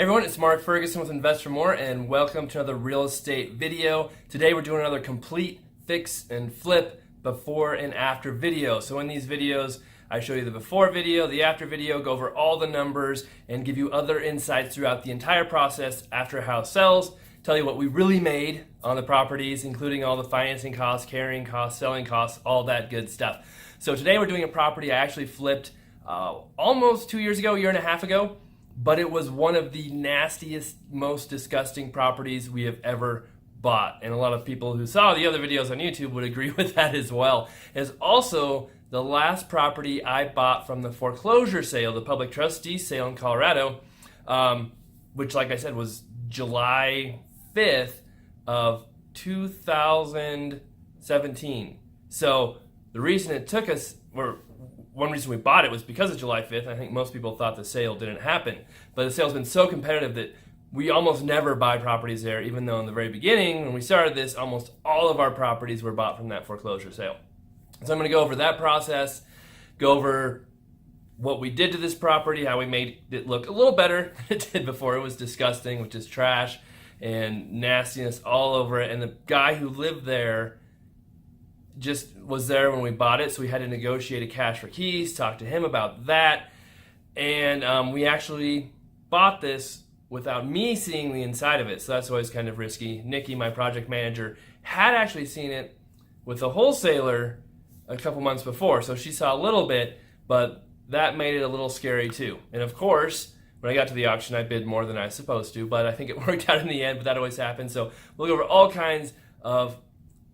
Hey everyone, it's Mark Ferguson with Invest for More, and welcome to another real estate video. Today we're doing another complete fix and flip before and after video. So in these videos, I show you the before video, the after video, go over all the numbers, and give you other insights throughout the entire process after a house sells, tell you what we really made on the properties, including all the financing costs, carrying costs, selling costs, all that good stuff. So today we're doing a property I actually flipped almost 2 years ago, a year and a half ago. But it was one of the nastiest, most disgusting properties we have ever bought. And a lot of people who saw the other videos on YouTube would agree with that as well. It's also the last property I bought from the foreclosure sale, the public trustee sale in Colorado, which, like I said, was July 5th of 2017. So the reason it took us, one reason we bought it was because of July 5th. I think most people thought the sale didn't happen. But the sale's been so competitive that we almost never buy properties there, even though in the very beginning, when we started this, almost all of our properties were bought from that foreclosure sale. So I'm going to go over that process, go over what we did to this property, how we made it look a little better than it did before. It was disgusting, which is trash and nastiness all over it. And the guy who lived there just was there when we bought it, so we had to negotiate a cash for keys, talk to him about that, and we actually bought this without me seeing the inside of it, so that's always kind of risky. Nikki, my project manager, had actually seen it with a wholesaler a couple months before, so she saw a little bit, but that made it a little scary too. And of course, when I got to the auction, I bid more than I was supposed to, but I think it worked out in the end, but that always happens. So we'll go over all kinds of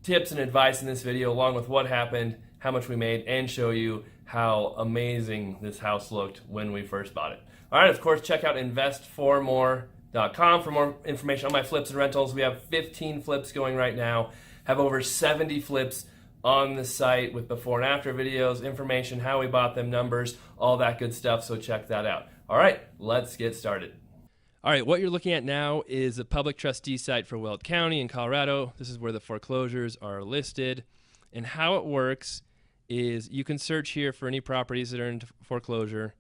tips and advice in this video, along with what happened, how much we made, and show you how amazing this house looked when we first bought it. All right, of course, check out investformore.com for more information on my flips and rentals. We have 15 flips going right now, have over 70 flips on the site with before and after videos, information, how we bought them, numbers, all that good stuff, so check that out. All right, let's get started. All right, what you're looking at now is a public trustee site for Weld County in Colorado. This is where the foreclosures are listed. And how it works is you can search here for any properties that are in foreclosure.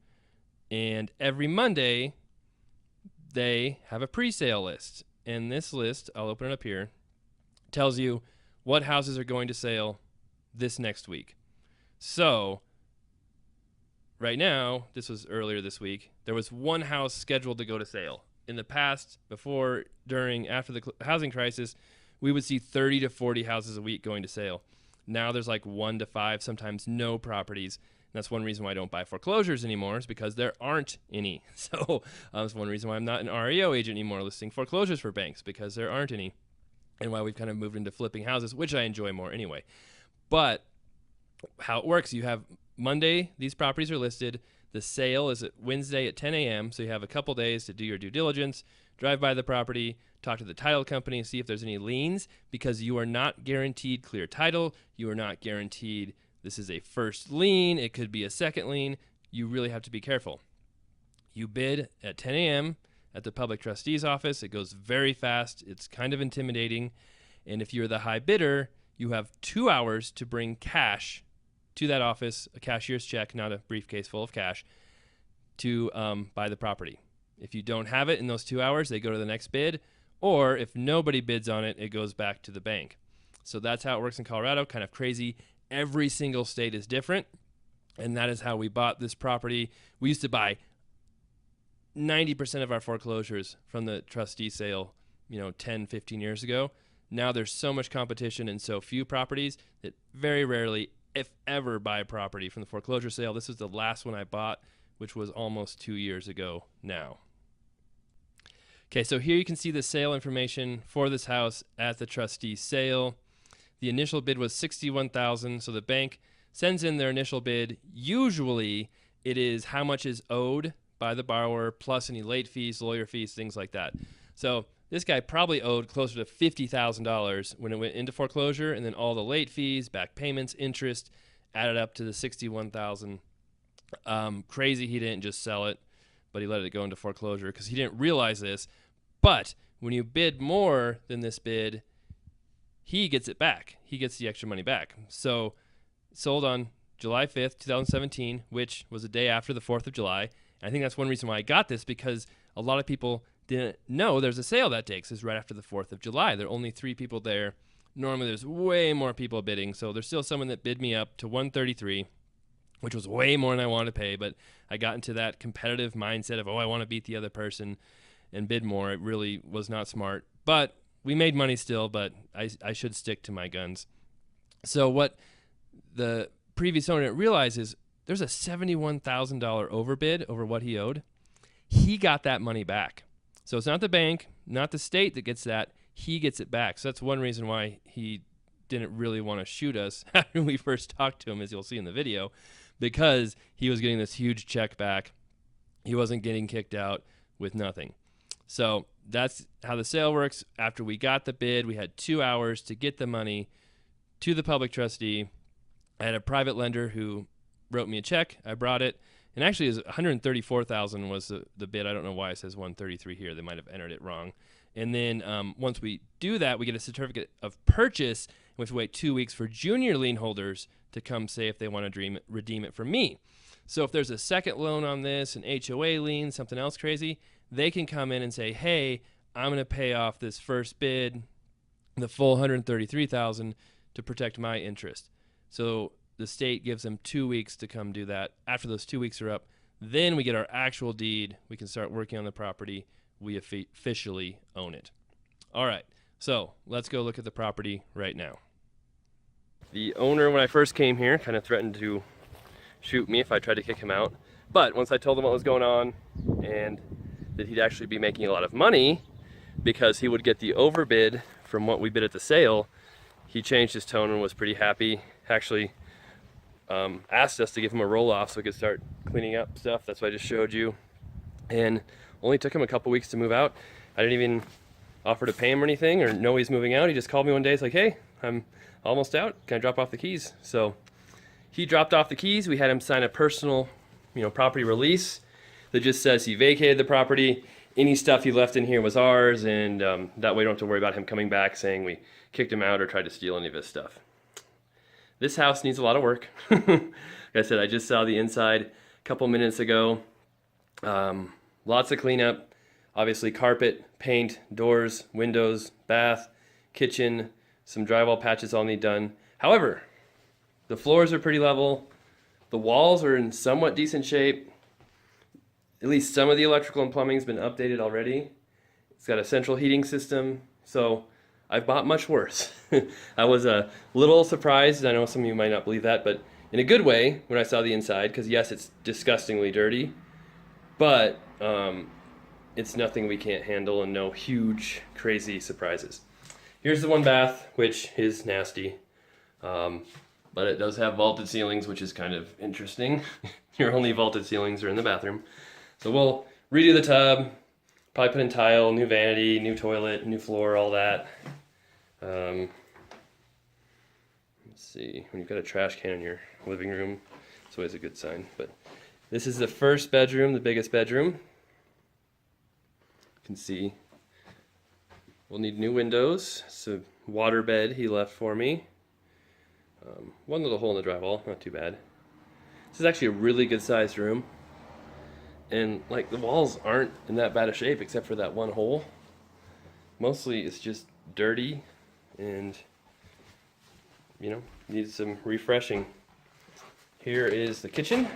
And every Monday, they have a pre-sale list. And this list, I'll open it up here, tells you what houses are going to sale this next week. So right now, this was earlier this week, there was one house scheduled to go to sale. In the past, before, during, after the housing crisis, we would see 30 to 40 houses a week going to sale. Now there's like 1 to 5, sometimes no properties. And that's one reason why I don't buy foreclosures anymore, is because there aren't any. So that's one reason why I'm not an REO agent anymore listing foreclosures for banks, because there aren't any. And why we've kind of moved into flipping houses, which I enjoy more anyway. But how it works, you have Monday, these properties are listed. The sale is at Wednesday at 10 a.m., so you have a couple days to do your due diligence, drive by the property, talk to the title company, see if there's any liens, because you are not guaranteed clear title. You are not guaranteed this is a first lien. It could be a second lien. You really have to be careful. You bid at 10 a.m. at the public trustee's office. It goes very fast. It's kind of intimidating. And if you're the high bidder, you have 2 hours to bring cash to that office, a cashier's check, not a briefcase full of cash, to buy the property. If you don't have it in those 2 hours, they go to the next bid, or if nobody bids on it, it goes back to the bank. So that's how it works in Colorado, kind of crazy. Every single state is different, and that is how we bought this property. We used to buy 90% of our foreclosures from the trustee sale, 10, 15 years ago. Now there's so much competition and so few properties that very rarely, if ever, buy a property from the foreclosure sale. This is the last one I bought, which was almost 2 years ago now. Okay, so here you can see the sale information for this house at the trustee sale. The initial bid was $61,000, so the bank sends in their initial bid. Usually it is how much is owed by the borrower plus any late fees, lawyer fees, things like that. So this guy probably owed closer to $50,000 when it went into foreclosure, and then all the late fees, back payments, interest added up to the $61,000. Crazy he didn't just sell it, but he let it go into foreclosure because he didn't realize this. But when you bid more than this bid, he gets it back. He gets the extra money back. So sold on July 5th, 2017, which was a day after the 4th of July. And I think that's one reason why I got this, because a lot of people didn't know there's a sale that day 'cause it's right after the 4th of July. There are only 3 people there. Normally there's way more people bidding, so there's still someone that bid me up to 133, which was way more than I wanted to pay, but I got into that competitive mindset of, I want to beat the other person and bid more. It really was not smart, but we made money still, but I should stick to my guns. So what the previous owner didn't realize is there's a $71,000 overbid over what he owed. He got that money back. So it's not the bank, not the state that gets that. He gets it back. So that's one reason why he didn't really want to shoot us after we first talked to him, as you'll see in the video, because he was getting this huge check back. He wasn't getting kicked out with nothing. So that's how the sale works. After we got the bid, we had 2 hours to get the money to the public trustee. I had a private lender who wrote me a check. I brought it. And actually, it was $134,000 was the bid. I don't know why it says 133 here. They might have entered it wrong. And then once we do that, we get a certificate of purchase. We have to wait 2 weeks for junior lien holders to come say if they want to redeem it from me. So if there's a second loan on this, an HOA lien, something else crazy, they can come in and say, hey, I'm going to pay off this first bid, the full $133,000 to protect my interest. So the state gives them 2 weeks to come do that. After those 2 weeks are up, then we get our actual deed. We can start working on the property. We officially own it. All right, so let's go look at the property right now. The owner, when I first came here, kind of threatened to shoot me if I tried to kick him out. But once I told him what was going on and that he'd actually be making a lot of money because he would get the overbid from what we bid at the sale, he changed his tone and was pretty happy. Actually asked us to give him a roll-off so we could start cleaning up stuff. That's what I just showed you. And only took him a couple weeks to move out. I didn't even offer to pay him or anything or know he's moving out. He just called me one day. He's like, hey, I'm almost out. Can I drop off the keys? So he dropped off the keys. We had him sign a personal, property release that just says he vacated the property. Any stuff he left in here was ours, and that way we don't have to worry about him coming back saying we kicked him out or tried to steal any of his stuff. This house needs a lot of work. Like I said, I just saw the inside a couple minutes ago. Lots of cleanup. Obviously carpet, paint, doors, windows, bath, kitchen, some drywall patches all need done. However, the floors are pretty level. The walls are in somewhat decent shape. At least some of the electrical and plumbing has been updated already. It's got a central heating system. So I've bought much worse. I was a little surprised. I know some of you might not believe that, but in a good way when I saw the inside, because yes, it's disgustingly dirty, but it's nothing we can't handle and no huge, crazy surprises. Here's the one bath, which is nasty, but it does have vaulted ceilings, which is kind of interesting. Your only vaulted ceilings are in the bathroom. So we'll redo the tub, probably put in tile, new vanity, new toilet, new floor, all that. Let's see, when you've got a trash can in your living room, it's always a good sign. But this is the first bedroom, the biggest bedroom. You can see we'll need new windows. It's a water bed he left for me. One little hole in the drywall, not too bad. This is actually a really good sized room. And like the walls aren't in that bad a shape except for that one hole. Mostly it's just dirty and needs some refreshing. Here is the kitchen.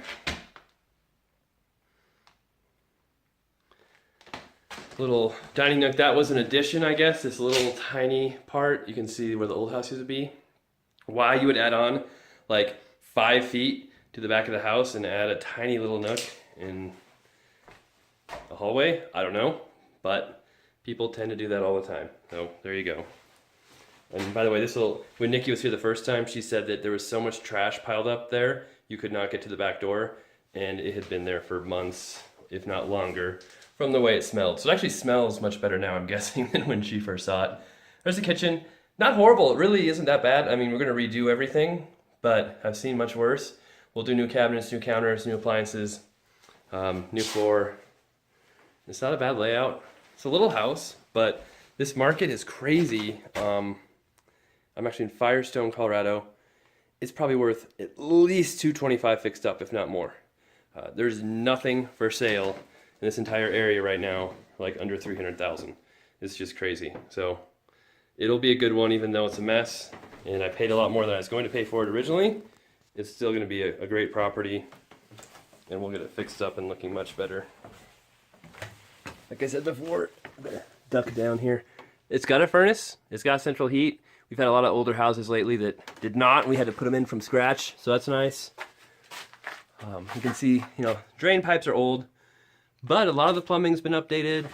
Little dining nook. That was an addition, I guess. This little tiny part. You can see where the old house used to be. Why you would add on like 5 feet to the back of the house and add a tiny little nook in a hallway, I don't know, but people tend to do that all the time. So there you go. And by the way, when Nikki was here the first time, she said that there was so much trash piled up there, you could not get to the back door, and it had been there for months, if not longer, from the way it smelled. So it actually smells much better now, I'm guessing, than when she first saw it. There's the kitchen. Not horrible. It really isn't that bad. I mean, we're going to redo everything, but I've seen much worse. We'll do new cabinets, new counters, new appliances, new floor. It's not a bad layout. It's a little house, but this market is crazy. I'm actually in Firestone, Colorado. It's probably worth at least $225 fixed up, if not more. There's nothing for sale in this entire area right now. like under 300,000. It's just crazy. So it'll be a good one, even though it's a mess. And I paid a lot more than I was going to pay for it originally. It's still going to be a great property, and we'll get it fixed up and looking much better. Like I said before, I better duck down here. It's got a furnace. It's got central heat. We've had a lot of older houses lately that did not. We had to put them in from scratch, so that's nice. You can see, you know, drain pipes are old, but a lot of the plumbing's been updated.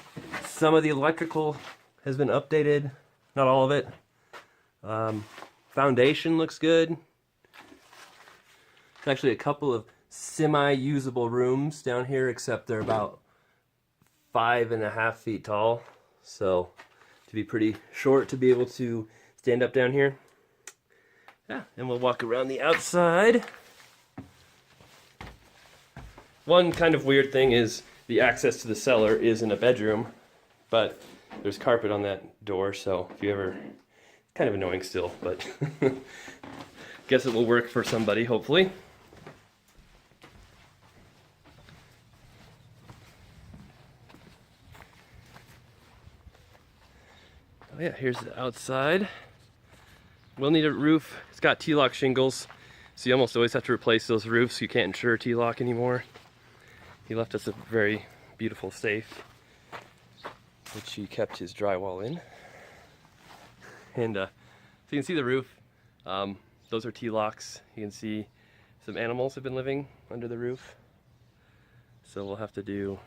Some of the electrical has been updated, not all of it. Foundation looks good. There's actually a couple of semi-usable rooms down here, except they're about 5.5 feet tall, so to be pretty short to be able to stand up down here. Yeah, and we'll walk around the outside. One kind of weird thing is the access to the cellar is in a bedroom, but there's carpet on that door, so if you ever, kind of annoying still, but guess it will work for somebody, hopefully. Oh yeah, here's the outside. We'll need a roof. It's got T-lock shingles, so you almost always have to replace those roofs. You can't insure T-lock anymore. He left us a very beautiful safe, which he kept his drywall in. And so you can see the roof. Those are T-locks. You can see some animals have been living under the roof. So we'll have to do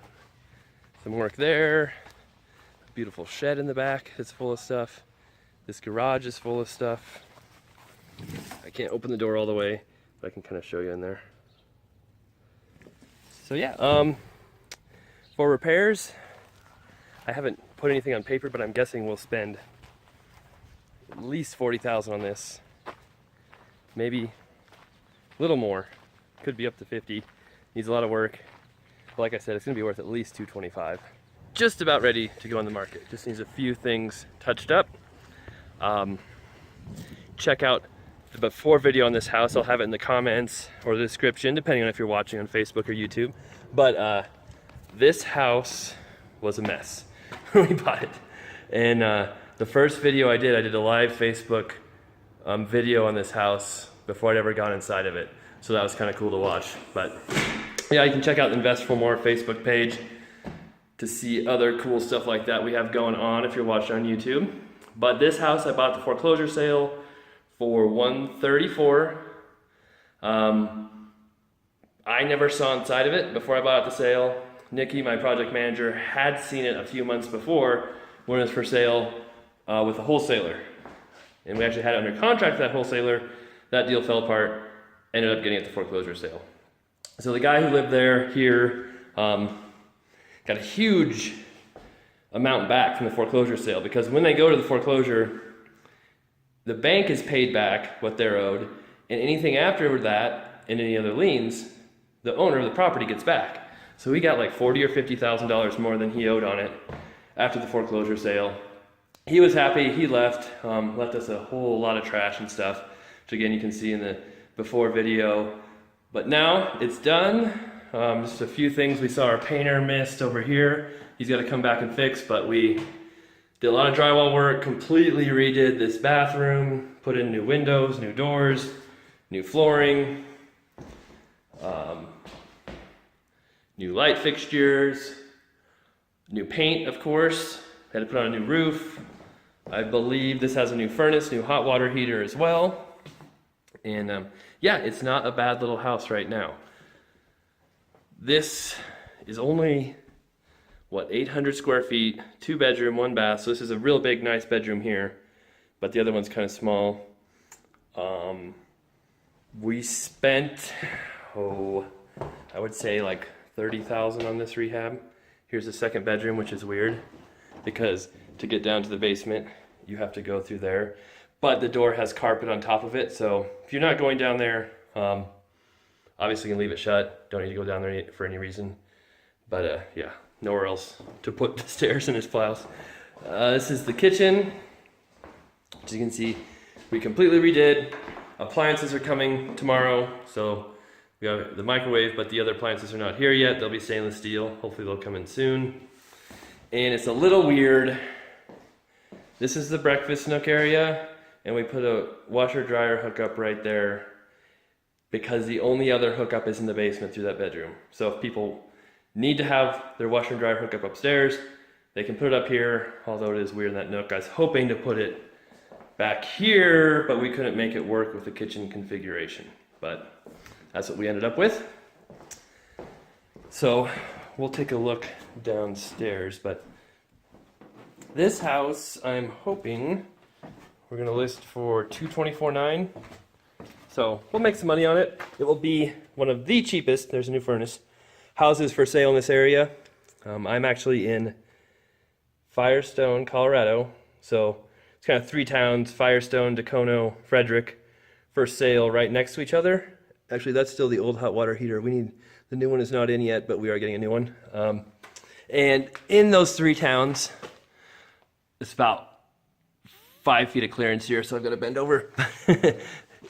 some work there. A beautiful shed in the back that's full of stuff. This garage is full of stuff. I can't open the door all the way, but I can kind of show you in there. So yeah, for repairs, I haven't put anything on paper, but I'm guessing we'll spend at least 40,000 on this. Maybe a little more. Could be up to 50. Needs a lot of work. But like I said, it's gonna be worth at least 225. Just about ready to go on the market. Just needs a few things touched up. Check out the before video on this house. I'll have it in the comments or the description, depending on if you're watching on Facebook or YouTube. But this house was a mess when we bought it. And the first video I did a live Facebook video on this house before I'd ever gone inside of it. So that was kind of cool to watch. But yeah, you can check out the Invest for More Facebook page to see other cool stuff like that we have going on if you're watching on YouTube. But this house I bought at the foreclosure sale for $134,000. I never saw inside of it before I bought it at the sale. Nikki, my project manager, had seen it a few months before when it was for sale with a wholesaler. And we actually had it under contract with that wholesaler. That deal fell apart, ended up getting it at the foreclosure sale. So the guy who lived there here got a huge amount back from the foreclosure sale, because when they go to the foreclosure, the bank is paid back what they're owed, and anything after that and any other liens, the owner of the property gets back. So he got like $40,000 or $50,000 more than he owed on it after the foreclosure sale. He was happy. He left us a whole lot of trash and stuff, which again you can see in the before video. But now it's done. Just a few things. We saw our painter missed over here. He's got to come back and fix, but we did a lot of drywall work, completely redid this bathroom, put in new windows, new doors, new flooring, new light fixtures, new paint, of course. Had to put on a new roof. I believe this has a new furnace, new hot water heater as well. And yeah, it's not a bad little house right now. This is only, what, 800 square feet, 2 bedroom, 1 bath. So this is a real big, nice bedroom here, but the other one's kind of small. We spent, I would say like 30,000 on this rehab. Here's the second bedroom, which is weird because to get down to the basement, you have to go through there. But the door has carpet on top of it, so if you're not going down there, obviously you can leave it shut. Don't need to go down there for any reason. But yeah, nowhere else to put the stairs in this house. This is the kitchen. As you can see, we completely redid. Appliances are coming tomorrow, so we have the microwave, but the other appliances are not here yet. They'll be stainless steel. Hopefully they'll come in soon. And it's a little weird. This is the breakfast nook area, and we put a washer dryer hookup right there because the only other hookup is in the basement through that bedroom. So if people need to have their washer and dryer hookup upstairs, they can put it up here, although it is weird in that nook. I was hoping to put it back here, but we couldn't make it work with the kitchen configuration. But that's what we ended up with. So we'll take a look downstairs, but this house I'm hoping we're gonna list for $224,900. So we'll make some money on it. It will be one of the cheapest, there's a new furnace, houses for sale in this area. I'm actually in Firestone, Colorado. So it's kind of three towns, Firestone, Dacono, Frederick, for sale right next to each other. Actually, that's still the old hot water heater. The new one is not in yet, but we are getting a new one. And in those three towns, it's about 5 feet of clearance here, so I've got to bend over.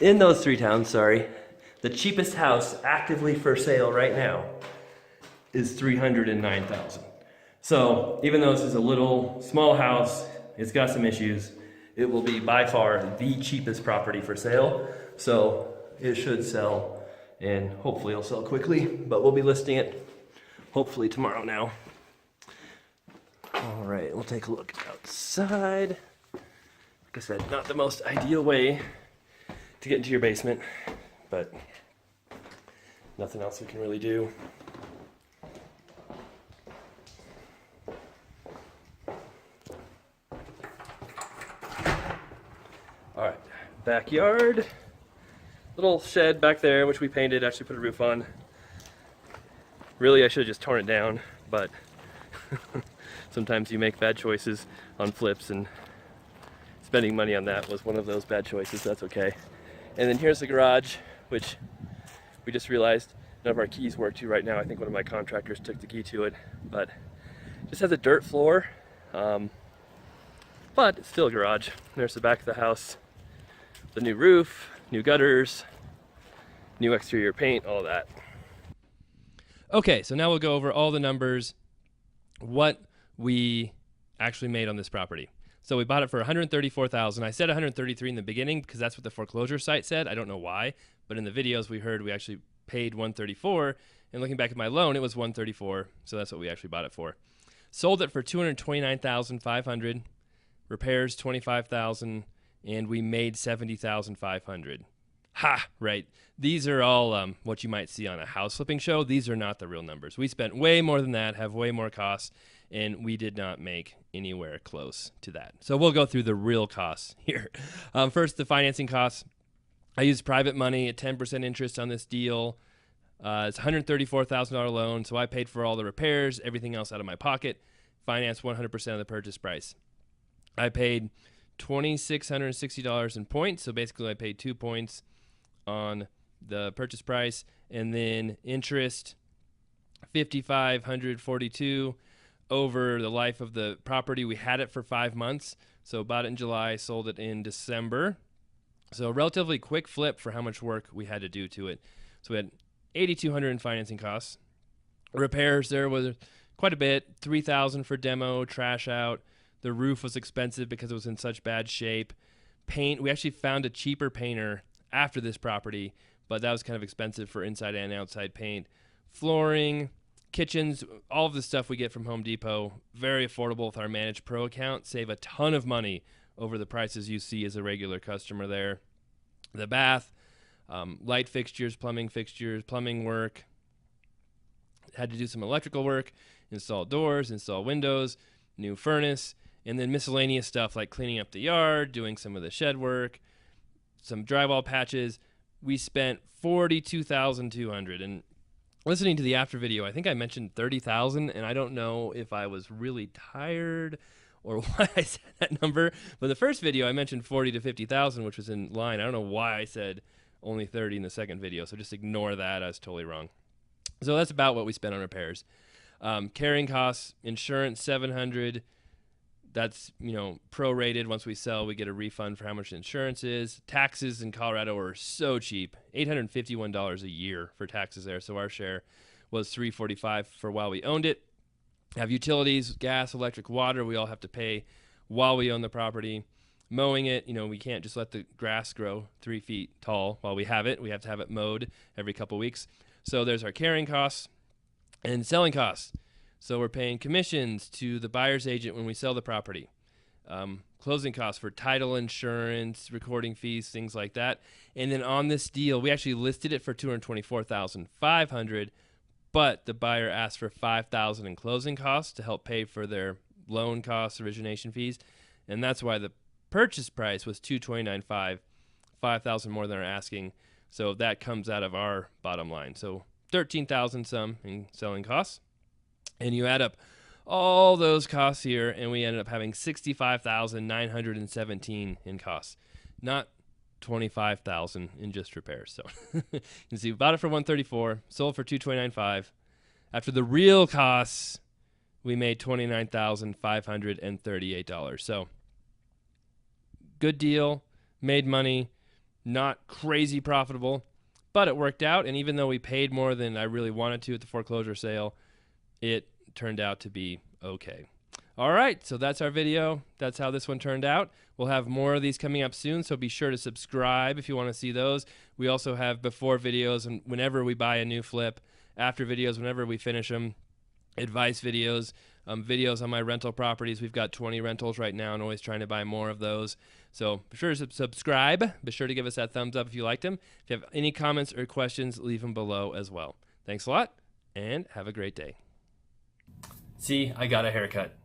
In those three towns, the cheapest house actively for sale right now is $309,000. So even though this is a little small house, it's got some issues, it will be by far the cheapest property for sale. So it should sell, and hopefully it'll sell quickly, but we'll be listing it hopefully tomorrow now. All right, we'll take a look outside. Like I said, not the most ideal way to get into your basement, but nothing else we can really do. All right, backyard. Little shed back there, which we painted, actually put a roof on. Really, I should have just torn it down, but sometimes you make bad choices on flips, and spending money on that was one of those bad choices. That's okay. And then here's the garage, which we just realized none of our keys work to right now. I think one of my contractors took the key to it, but it just has a dirt floor, but it's still a garage. There's the back of the house, the new roof, new gutters, new exterior paint, all that. Okay, so now we'll go over all the numbers, what we actually made on this property. So we bought it for $134,000. I said $133 in the beginning because that's what the foreclosure site said. I don't know why, but in the videos we heard we actually paid $134, and looking back at my loan, it was $134, so that's what we actually bought it for. Sold it for $229,500, repairs $25,000, and we made $70,500. Ha! Right. These are all what you might see on a house flipping show. These are not the real numbers. We spent way more than that, have way more costs, and we did not make anywhere close to that. So we'll go through the real costs here. First, the financing costs. I used private money at 10% interest on this deal. It's a $134,000 loan, so I paid for all the repairs, everything else out of my pocket, financed 100% of the purchase price. I paid $2,660 in points, so basically I paid 2 points on the purchase price, and then interest $5,542 over the life of the property. We had it for 5 months, so bought it in July, sold it in December. So relatively quick flip for how much work we had to do to it. So we had $8,200 in financing costs. Repairs, there was quite a bit, $3,000 for demo, trash out. The roof was expensive because it was in such bad shape. Paint, we actually found a cheaper painter after this property, but that was kind of expensive for inside and outside paint. Flooring, kitchens, all of the stuff we get from Home Depot, very affordable with our Manage Pro account. Save a ton of money over the prices you see as a regular customer there. The bath, light fixtures, plumbing work. Had to do some electrical work, install doors, install windows, new furnace, and then miscellaneous stuff like cleaning up the yard, doing some of the shed work, some drywall patches. We spent $42,200. And listening to the after video, I think I mentioned $30,000, and I don't know if I was really tired or why I said that number. But the first video I mentioned $40,000 to $50,000, which was in line. I don't know why I said only 30 in the second video, so just ignore that. I was totally wrong. So that's about what we spent on repairs. Carrying costs, insurance $700. That's, prorated. Once we sell, we get a refund for how much the insurance is. Taxes in Colorado are so cheap, $851 a year for taxes there. So our share was $345 for while we owned it. have utilities, gas, electric, water, we all have to pay while we own the property. Mowing it, we can't just let the grass grow 3 feet tall while we have it. We have to have it mowed every couple weeks. So there's our carrying costs and selling costs. So we're paying commissions to the buyer's agent when we sell the property. Closing costs for title insurance, recording fees, things like that. And then on this deal, we actually listed it for $224,500, but the buyer asked for $5,000 in closing costs to help pay for their loan costs, origination fees, and that's why the purchase price was $229,500, $5,000 more than our asking. So that comes out of our bottom line. So $13,000 some in selling costs, and you add up all those costs here, and we ended up having $65,917 in costs, not $25,000 in just repairs. So you can see we bought it for $134,000, sold for $229,500. After the real costs, we made $29,538. So good deal, made money, not crazy profitable, but it worked out. And even though we paid more than I really wanted to at the foreclosure sale, it turned out to be okay. All right, so that's our video. That's how this one turned out. We'll have more of these coming up soon, so be sure to subscribe if you want to see those. We also have before videos and whenever we buy a new flip, after videos whenever we finish them, advice videos, videos on my rental properties. We've got 20 rentals right now and always trying to buy more of those. So be sure to subscribe. Be sure to give us that thumbs up if you liked them. If you have any comments or questions, leave them below as well. Thanks a lot, and have a great day. See, I got a haircut.